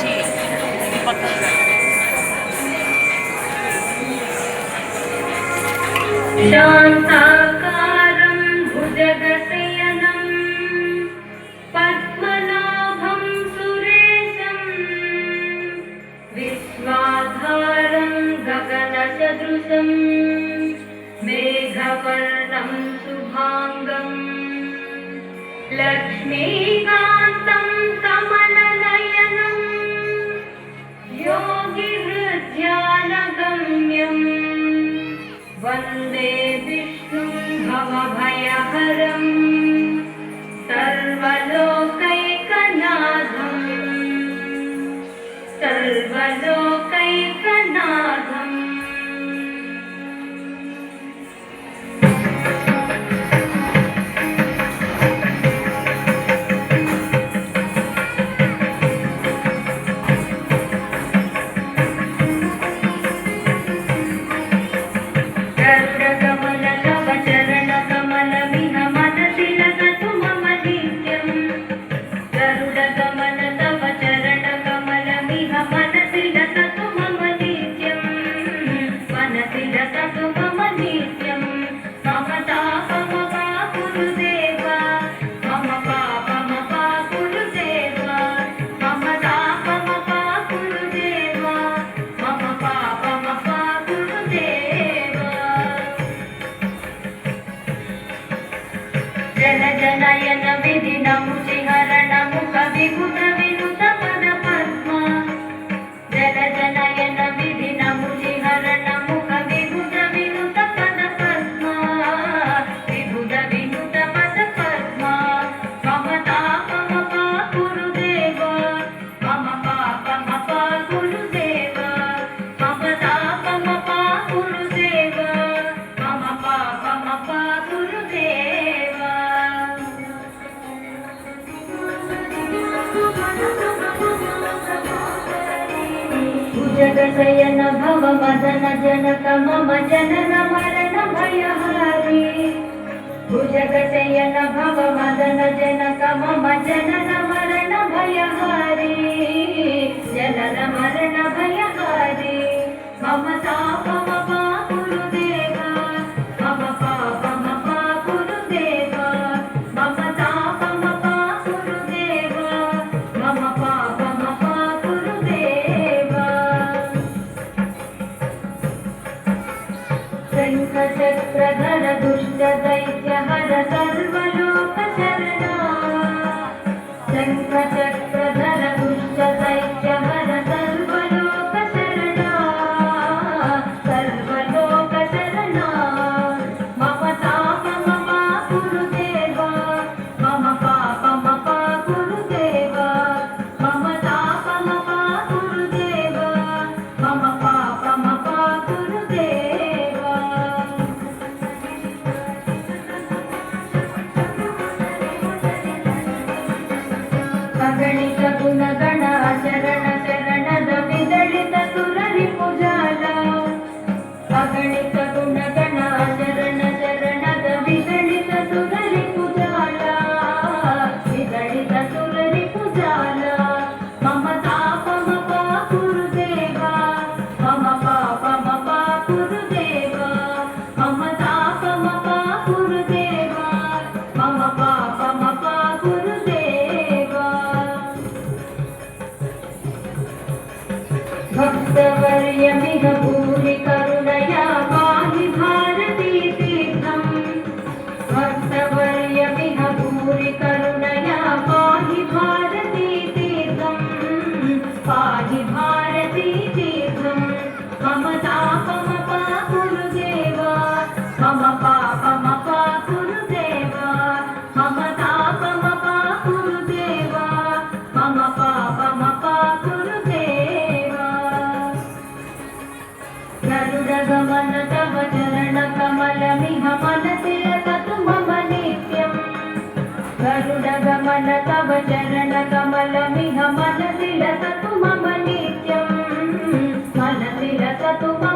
చేసి పక్కన శాంతాకారం భుజగశయనం పద్మనాభం సురేశం విశ్వాధారం గగనసదృశం మేఘవర్ణం శుభాంగం లక్ష్మీకాంతం కమలనయనం योगिहृद्यानगम्यं वन्दे विष्णुं भवभयहरं सर्वलोकैकनाथम् जनयन विधि नमुचि हरण मुख विभुत विनुत पद पद्मा जन जनयन विधि नमुचि हरण मुख विभुत विनुत पद पद्मा विभुत विनुत पद पद्मा मम तापम पा गुरुदेव मम पापम पा गुरुदेव मम तापम पा गुरुदेव मम पापम पा गुरुदेव भुजगशयन भव मदन जनक मम जनन मरण भयहारी भुजगशयन भव मदन जनक मम जनन मरण भयहारी जनन मरण भयहारी मम तापम पा गुरुदेव मम पापम पा गुरुदेव मम तापम पा गुरुदेव मम पापम पा गुरुदेव शङ्खचक्रधर दुष्ट दैत्य हर सर्वलोक शरणा शङ्खचक्रधर दुष्ट दैत्य हर सर्वलोक शरणा सर्वलोक शरणा मम तापम पा गुरुदेव मम पापम पा गुरुदेव मम तापम पा गुरुदेव मम पापम पा गुरुदेव अगणित गुणगण शरण शरणद विदलित सुररिपुजाल अगणित गुणगण शरण शरणद विदलित सुररिपुजाल विदलित सुररिपुजाल मम तापम पा गुरुदेव मम पापम पा गुरुदेव मम तापम पा गुरुदेव मम पापम पा गुरुदेव भक्तवर्यमिह भूरि करुणया पाहि भारती तीर्थम् भक्तवर्यमिह भूरि करुणया पाहि भारती तीर्थम् पाहि भारती तीर्थम् मम तापम पा गुरुदेव मम पापम पा गुरुदेव मम तापम पा गुरुदेव मम पापम पा गुरुदेव गरुडगमन तव चरण कमलमिह मनसि लसतु मम नित्यम् गरुडगमन तव चरण कमलमिह मनसि लसतु मम नित्यम् मनसि लसतु मम